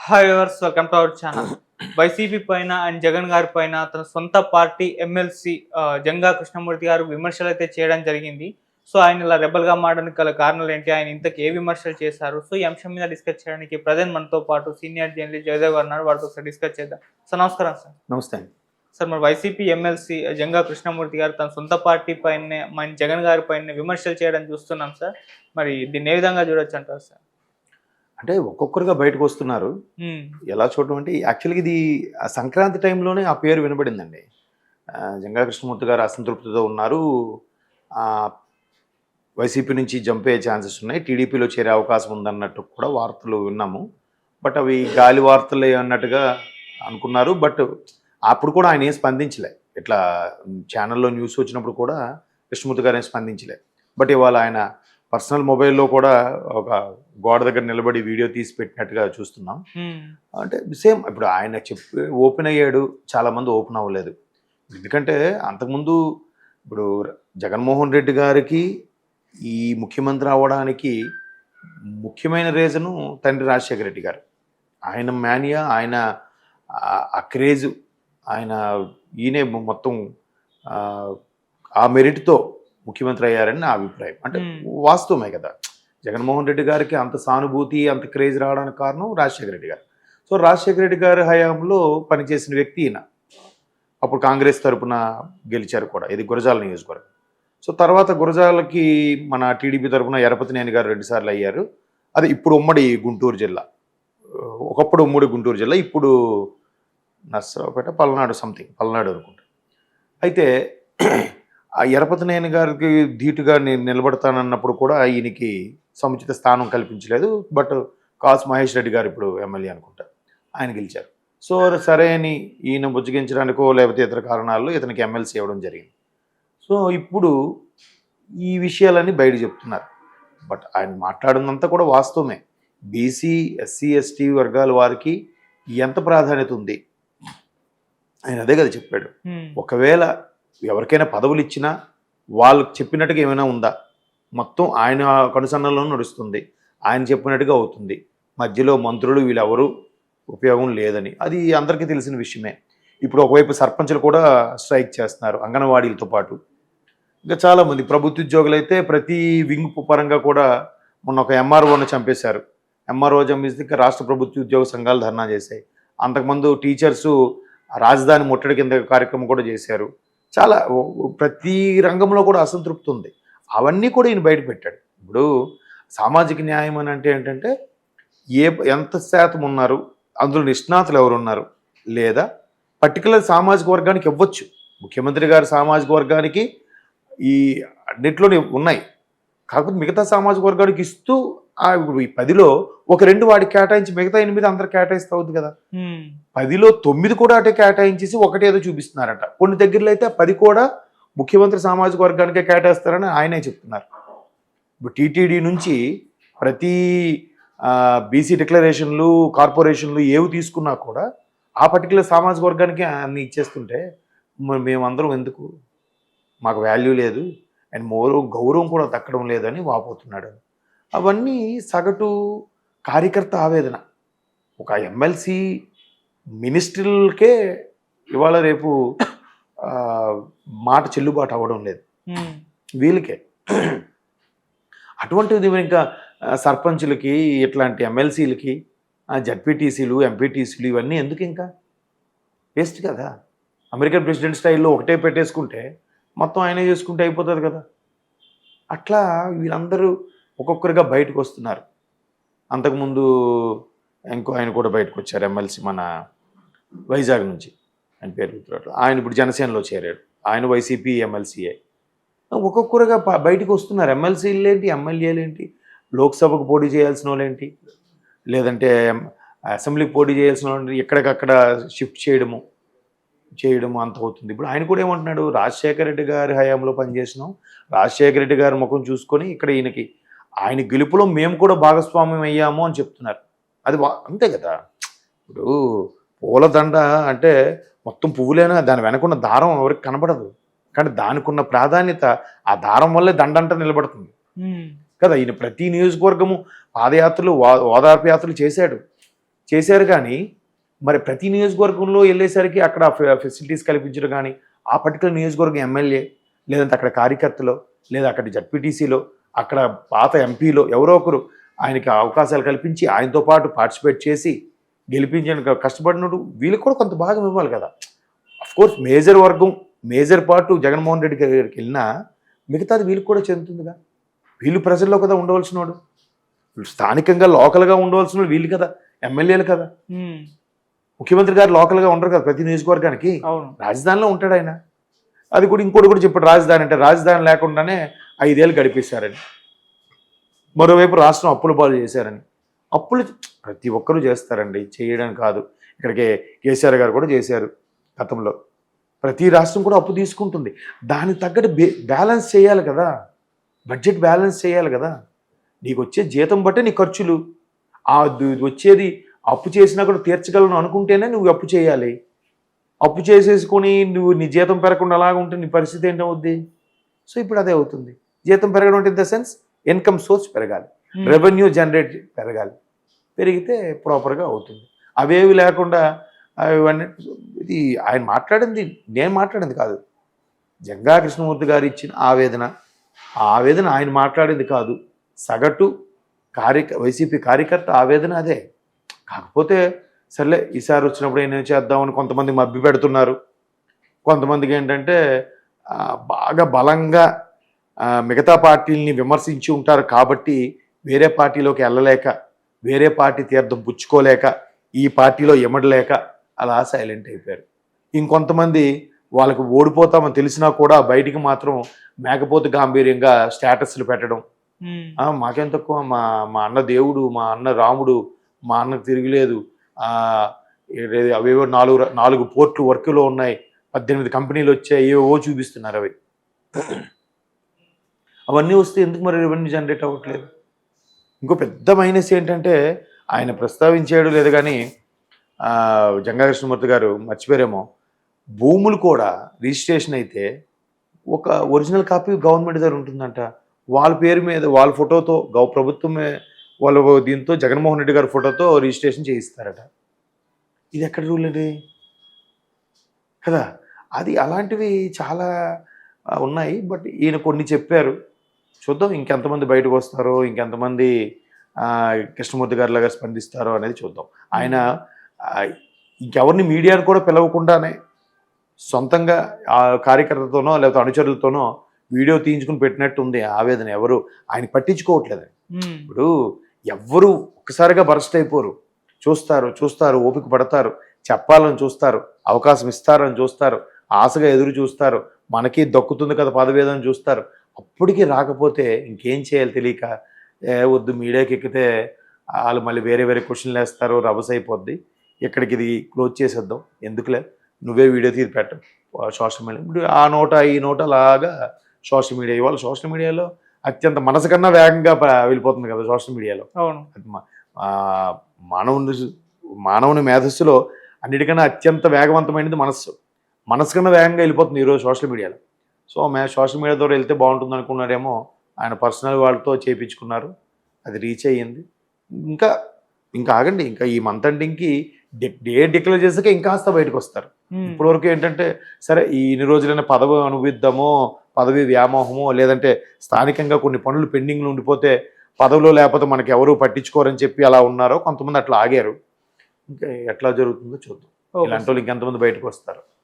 Hi viewers, welcome to our channel. YCP పైన and Jagan గారి పైన తన సొంత పార్టీ ఎమ్మెల్సీ జంగా కృష్ణమూర్తి గారు విమర్శలు అయితే చేయడం జరిగింది. సో ఆయన ఇలా రెబల్గా మారడానికి గల కారణాలు ఏంటి, ఆయన ఇంతకు ఏ విమర్శలు చేశారు, సో ఈ అంశం మీద డిస్కస్ చేయడానికి ప్రజెంట్ మనతో పాటు సీనియర్ జర్నలిస్ట్ జయదేవ్ గారు ఉన్నారు. వాటితో ఒకసారి డిస్కస్ చేద్దాం. సార్ నమస్కారం. సార్ నమస్తే అండి. సార్ మరి వైసీపీ ఎమ్మెల్సీ జంగా కృష్ణమూర్తి గారు తన సొంత పార్టీ పైన మన జగన్ గారి పైన విమర్శలు చేయడం చూస్తున్నాం సార్. మరి దీన్ని ఏ విధంగా చూడొచ్చు అంటారు సార్? అంటే ఒక్కొక్కరుగా బయటకు వస్తున్నారు. ఎలా చూడటం అంటే యాక్చువల్గా ఇది సంక్రాంతి టైంలోనే ఆ పేరు వినబడిందండి. జంగా కృష్ణమూర్తి గారు అసంతృప్తితో ఉన్నారు, వైసీపీ నుంచి జంప్ అయ్యే ఛాన్సెస్ ఉన్నాయి, టీడీపీలో చేరే అవకాశం ఉందన్నట్టు కూడా వార్తలు విన్నాము. బట్ అవి గాలి వార్తలే అన్నట్టుగా అనుకున్నారు. బట్ అప్పుడు కూడా ఆయన ఏం స్పందించలే. ఇట్లా ఛానల్లో న్యూస్ వచ్చినప్పుడు కూడా కృష్ణమూర్తి గారు ఏం స్పందించలే. బట్ ఇవాళ ఆయన పర్సనల్ మొబైల్లో కూడా ఒక గోడ దగ్గర నిలబడి వీడియో తీసి పెట్టినట్టుగా చూస్తున్నాం. అంటే సేమ్ ఇప్పుడు ఆయన చెప్పి ఓపెన్ అయ్యాడు, చాలామంది ఓపెన్ అవ్వలేదు. ఎందుకంటే అంతకుముందు ఇప్పుడు జగన్మోహన్ రెడ్డి గారికి ఈ ముఖ్యమంత్రి అవ్వడానికి ముఖ్యమైన రీజను తండ్రి రాజశేఖర రెడ్డి గారు. ఆయన మేనియా, ఆయన ఆ క్రేజు, ఆయన ఈయనే మొత్తం ఆ మెరిట్తో ముఖ్యమంత్రి అయ్యారని నా అభిప్రాయం. అంటే వాస్తవమే కదా, జగన్మోహన్ రెడ్డి గారికి అంత సానుభూతి, అంత క్రేజ్ రావడానికి కారణం రాజశేఖర రెడ్డి గారు. సో రాజశేఖర రెడ్డి గారి హయాంలో పనిచేసిన వ్యక్తి ఈయన. అప్పుడు కాంగ్రెస్ తరపున గెలిచారు కూడా, ఇది గురజాల నియోజకవర్గం. సో తర్వాత గురజాలకి మన టీడీపీ తరపున ఎరపతినేని గారు 2 సార్లు అయ్యారు. అది ఇప్పుడు ఉమ్మడి గుంటూరు జిల్లా. ఒకప్పుడు ఉమ్మడి గుంటూరు జిల్లా, ఇప్పుడు నర్సరావుపేట, పల్నాడు అనుకుంటా. అయితే ఆ ఎరపతినేని గారికి ధీటుగా నేను నిలబడతానన్నప్పుడు కూడా ఈయనకి సముచిత స్థానం కల్పించలేదు. బట్ కాసు మహేష్ రెడ్డి గారు ఇప్పుడు ఎమ్మెల్యే అనుకుంటా, ఆయన గెలిచారు. సో సరే అని ఈయన బుజ్జగించడానికో లేకపోతే ఇతర కారణాల్లో ఇతనికి ఎమ్మెల్సీ ఇవ్వడం జరిగింది. సో ఇప్పుడు ఈ విషయాలన్నీ బయట చెప్తున్నారు. బట్ ఆయన మాట్లాడినంతా కూడా వాస్తవమే. బీసీ, ఎస్సీ, ఎస్టీ వర్గాల వారికి ఎంత ప్రాధాన్యత ఉంది ఆయన అదే కదా చెప్పాడు. ఒకవేళ ఎవరికైనా పదవులు ఇచ్చినా వాళ్ళకి చెప్పినట్టుగా ఏమైనా ఉందా? మొత్తం ఆయన కనుసన్నల్లో నడుస్తుంది, ఆయన చెప్పినట్టుగా అవుతుంది. మధ్యలో మంత్రులు వీళ్ళెవరూ ఉపయోగం లేదని అది అందరికీ తెలిసిన విషయమే. ఇప్పుడు ఒకవైపు సర్పంచులు కూడా స్ట్రైక్ చేస్తున్నారు, అంగన్వాడీలతో పాటు. ఇంకా చాలామంది ప్రభుత్వ ఉద్యోగులు అయితే ప్రతి వింగ్ పరంగా కూడా మొన్న ఒక ఎంఆర్ఓను చంపేశారు. ఎంఆర్ఓ చంపేస్తే ఇంకా రాష్ట్ర ప్రభుత్వ ఉద్యోగ సంఘాలు ధర్నా చేశాయి. అంతకుముందు టీచర్సు రాజధాని ముట్టడి కింద కార్యక్రమం కూడా చేశారు. చాలా ప్రతి రంగంలో కూడా అసంతృప్తి ఉంది. అవన్నీ కూడా ఈయన బయట పెట్టాడు. ఇప్పుడు సామాజిక న్యాయం అని అంటే ఏంటంటే ఎంత శాతం ఉన్నారు, అందులో నిష్ణాతులు ఎవరు ఉన్నారు, లేదా పర్టికులర్ సామాజిక వర్గానికి ఇవ్వచ్చు. ముఖ్యమంత్రి గారి సామాజిక వర్గానికి ఈ అన్నిట్లోనే ఉన్నాయి, కాకపోతే మిగతా సామాజిక వర్గానికి ఇస్తూ ఇప్పుడు ఈ 10లో ఒక 2 వాడికి కేటాయించి మిగతా 8 అందరు కేటాయిస్తూ అవుతుంది కదా. 10లో 9 కూడా అటే కేటాయించేసి ఒకటి ఏదో చూపిస్తున్నారట. కొన్ని దగ్గరలో అయితే 10 కూడా ముఖ్యమంత్రి సామాజిక వర్గానికే కేటాయిస్తారని ఆయనే చెప్తున్నారు. ఇప్పుడు టీటీడీ నుంచి ప్రతి బీసీ డిక్లరేషన్లు, కార్పొరేషన్లు ఏవి తీసుకున్నా కూడా ఆ పర్టికులర్ సామాజిక వర్గానికి అన్ని ఇచ్చేస్తుంటే మేమందరం ఎందుకు, మాకు వాల్యూ లేదు అండ్ గౌరవం కూడా దక్కడం లేదని వాపోతున్నాడు. అవన్నీ సగటు కార్యకర్త ఆవేదన. ఒక ఎమ్మెల్సీ మినిస్ట్రీలకే ఇవాళ రేపు మాట చెల్లుబాటు అవ్వడం లేదు, వీళ్ళకే. అటువంటిది ఇంకా సర్పంచులకి, ఇట్లాంటి ఎమ్మెల్సీలకి, జడ్పీటీసీలు, ఎంపీటీసీలు ఇవన్నీ ఎందుకు? ఇంకా వేస్ట్ కదా. అమెరికన్ ప్రెసిడెంట్ స్టైల్లో ఒకటే పెట్టేసుకుంటే మొత్తం ఆయనే చేసుకుంటే అయిపోతుంది కదా. అట్లా వీళ్ళందరూ ఒక్కొక్కరుగా బయటకు వస్తున్నారు. అంతకుముందు ఆయన కూడా బయటకు వచ్చారు, ఎమ్మెల్సీ మన వైజాగ్ నుంచి, ఆయన పేరు గుర్తురాడు. ఆయన ఇప్పుడు జనసేనలో చేరాడు, ఆయన వైసీపీ ఎమ్మెల్సీఏ. ఒక్కొక్కరుగా బయటకు వస్తున్నారు. ఎమ్మెల్సీలు ఏంటి, ఎమ్మెల్యేలు ఏంటి, లోక్సభకు పోటీ చేయాల్సిన వాళ్ళు ఏంటి, లేదంటే అసెంబ్లీకి పోటీ చేయాల్సిన వాళ్ళు ఎక్కడికక్కడ షిఫ్ట్ చేయడము అంత అవుతుంది. ఇప్పుడు ఆయన కూడా ఏమంటున్నాడు, రాజశేఖర రెడ్డి గారి హయాంలో పనిచేసినాం, రాజశేఖర రెడ్డి గారి ముఖం చూసుకొని ఇక్కడ ఆయన గెలుపులో మేము కూడా భాగస్వామ్యం అయ్యాము అని చెప్తున్నారు. అది అంతే కదా. ఇప్పుడు పూలదండ అంటే మొత్తం పువ్వులేనా, దాని వెనకున్న దారం ఎవరికి కనబడదు, కానీ దానికి ఉన్న ప్రాధాన్యత ఆ దారం వల్లే దండంట నిలబడుతుంది కదా. ఈయన ప్రతి నియోజకవర్గము పాదయాత్రలు, ఓదార్పు యాత్రలు చేశాడు. చేశారు. కానీ మరి ప్రతి నియోజకవర్గంలో వెళ్ళేసరికి అక్కడ ఫెసిలిటీస్ కల్పించడం కానీ, ఆ పర్టికులర్ నియోజకవర్గం ఎమ్మెల్యే లేదంటే అక్కడ కార్యకర్తలో లేదా అక్కడ జడ్పీటీసీలో అక్కడ పాత ఎంపీలో ఎవరో ఒకరు ఆయనకి అవకాశాలు కల్పించి ఆయనతో పాటు పార్టిసిపేట్ చేసి గెలిపించడానికి కష్టపడినట్టు వీళ్ళకి కూడా కొంత భాగం ఇవ్వాలి కదా. కోర్స్ మేజర్ వర్గం మేజర్ పార్ట్ జగన్మోహన్ రెడ్డి గారికి వెళ్ళినా మిగతాది వీళ్ళకి కూడా చెందుతుందిగా. వీళ్ళు ప్రజల్లో కదా ఉండవలసిన వాడు, స్థానికంగా లోకల్గా ఉండవలసిన వాళ్ళు వీళ్ళు కదా, ఎమ్మెల్యేలు కదా. ముఖ్యమంత్రి గారు లోకల్గా ఉండరు కదా ప్రతి నియోజకవర్గానికి, రాజధానిలో ఉంటాడు ఆయన. అది కూడా ఇంకోటి కూడా చెప్పాడు, రాజధాని అంటే రాజధాని లేకుండానే 5 ఏళ్ళు గడిపేశారని. మరోవైపు రాష్ట్రం అప్పుల పాలు చేశారని. అప్పులు ప్రతి ఒక్కరూ చేస్తారండి, చేయడం కాదు. ఇక్కడికి కేసీఆర్ గారు కూడా చేశారు గతంలో. ప్రతి రాష్ట్రం కూడా అప్పు తీసుకుంటుంది, దానికి తగ్గట్టు బ్యాలెన్స్ చేయాలి కదా, బడ్జెట్ బ్యాలెన్స్ చేయాలి కదా. నీకు వచ్చే జీతం బట్టే నీ ఖర్చులు, వచ్చేది అప్పు చేసినా కూడా తీర్చగలను అనుకుంటేనే నువ్వు అప్పు చేయాలి. అప్పు చేసేసుకొని నువ్వు నీ జీతం పెరగకుండా అలాగ ఉంటే నీ పరిస్థితి ఏంటవుద్ది? సో ఇప్పుడు అదే అవుతుంది. జీతం పెరగడం అంటే in the sense income source పెరగాలి, రెవెన్యూ జనరేట్ పెరగాలి, పెరిగితే ప్రాపర్గా అవుతుంది. అవేవి లేకుండా ఇవన్నీ ఇది ఆయన మాట్లాడింది, నేను మాట్లాడింది కాదు, జంగా కృష్ణమూర్తి గారు ఇచ్చిన ఆవేదన. ఆ ఆవేదన ఆయన మాట్లాడింది కాదు, సగటు వైసీపీ కార్యకర్త ఆవేదన అదే. కాకపోతే సర్లే ఈసారి వచ్చినప్పుడు ఏం చేద్దామని కొంతమంది మభ్య పెడుతున్నారు. కొంతమందికి ఏంటంటే బాగా బలంగా మిగతా పార్టీలని విమర్శించి ఉంటారు కాబట్టి వేరే పార్టీలోకి వెళ్ళలేక, వేరే పార్టీ తీర్థం పుచ్చుకోలేక, ఈ పార్టీలో ఎమడలేక అలా సైలెంట్ అయిపోయారు. ఇంకొంతమంది వాళ్ళకు ఓడిపోతామని తెలిసినా కూడా బయటికి మాత్రం మేకపోతు గాంభీర్యంగా స్టేటస్లు పెట్టడం. మాకేం తక్కువ, మా అన్న దేవుడు, మా అన్న రాముడు, మా అన్నకు తిరిగిలేదు, అవేవో 4 పోర్ట్లు వర్క్లో ఉన్నాయి, 18 కంపెనీలు వచ్చాయి, ఏవో చూపిస్తున్నారు. అవన్నీ వస్తే ఎందుకు మరి రెవెన్యూ జనరేట్ అవ్వట్లేదు? ఇంకో పెద్ద మైనస్ ఏంటంటే ఆయన ప్రస్తావించాడు లేదు కానీ జంగా కృష్ణమూర్తి గారు మర్చిపోయారేమో, భూములు కూడా రిజిస్ట్రేషన్ అయితే ఒక ఒరిజినల్ కాపీ గవర్నమెంట్ దగ్గర ఉంటుందంట, వాళ్ళ పేరు మీద వాళ్ళ ఫోటోతో ప్రభుత్వమే వాళ్ళ దీంతో జగన్మోహన్ రెడ్డి గారి ఫోటోతో రిజిస్ట్రేషన్ చేయిస్తారట. ఇది ఎక్కడ రూల్ అండి కదా. అది అలాంటివి చాలా ఉన్నాయి. బట్ ఈయన కొన్ని చెప్పారు, చూద్దాం ఇంకెంతమంది బయటకు వస్తారో, ఇంకెంతమంది కృష్ణమూర్తి గారి లాగా స్పందిస్తారో అనేది చూద్దాం. ఆయన ఇంకెవరిని మీడియాను కూడా పిలవకుండానే సొంతంగా ఆ కార్యకర్తతోనో లేకపోతే అనుచరులతోనో వీడియో తీయించుకుని పెట్టినట్టు ఉంది ఆవేదన. ఎవరు ఆయన పట్టించుకోవట్లేదు. ఇప్పుడు ఎవ్వరు ఒక్కసారిగా బరస్ట్ అయిపోరు, చూస్తారు, ఓపిక పడతారు, చెప్పాలని చూస్తారు, అవకాశం ఇస్తారని చూస్తారు, ఆశగా ఎదురు చూస్తారు, మనకి దక్కుతుంది కదా పదవేదని చూస్తారు. అప్పటికి రాకపోతే ఇంకేం చేయాలి తెలియక వద్దు మీడియాకి ఎక్కితే వాళ్ళు మళ్ళీ వేరే క్వశ్చన్లు వేస్తారు, రభస అయిపోద్ది, ఇక్కడికి ఇది క్లోజ్ చేసేద్దాం, ఎందుకులే నువ్వే వీడియో తీసి పెట్టు సోషల్ మీడియా. ఇప్పుడు ఆ నోట ఈ నోట అలాగా సోషల్ మీడియా, ఇవాళ సోషల్ మీడియాలో అత్యంత మనసు కన్నా వేగంగా వెళ్ళిపోతుంది కదా సోషల్ మీడియాలో. మానవుని మేధస్సులో అన్నిటికన్నా అత్యంత వేగవంతమైనది మనసు కన్నా వేగంగా వెళ్ళిపోతుంది ఈరోజు సోషల్ మీడియాలో. సో సోషల్ మీడియా ద్వారా వెళ్తే బాగుంటుంది అనుకున్నారేమో, ఆయన పర్సనల్ వాళ్ళతో చేయించుకున్నారు, అది రీచ్ అయ్యింది. ఇంకా ఆగండి, ఇంకా ఈ మంత్ ఎండింగ్కి డేట్ డిక్లేర్ చేసాక ఇంకాస్త బయటకు వస్తారు. ఇప్పటివరకు ఏంటంటే సరే ఇన్ని రోజులైనా పదవి అనుభవిద్దామో, పదవి వ్యామోహమో, లేదంటే స్థానికంగా కొన్ని పనులు పెండింగ్లు ఉండిపోతే పదవిలో లేకపోతే మనకి ఎవరు పట్టించుకోరని చెప్పి అలా ఉన్నారో, కొంతమంది అట్లా ఆగారు. ఇంకా ఎట్లా జరుగుతుందో చూద్దాం, ఇలాంటి వాళ్ళు ఇంకెంతమంది బయటకు వస్తారు.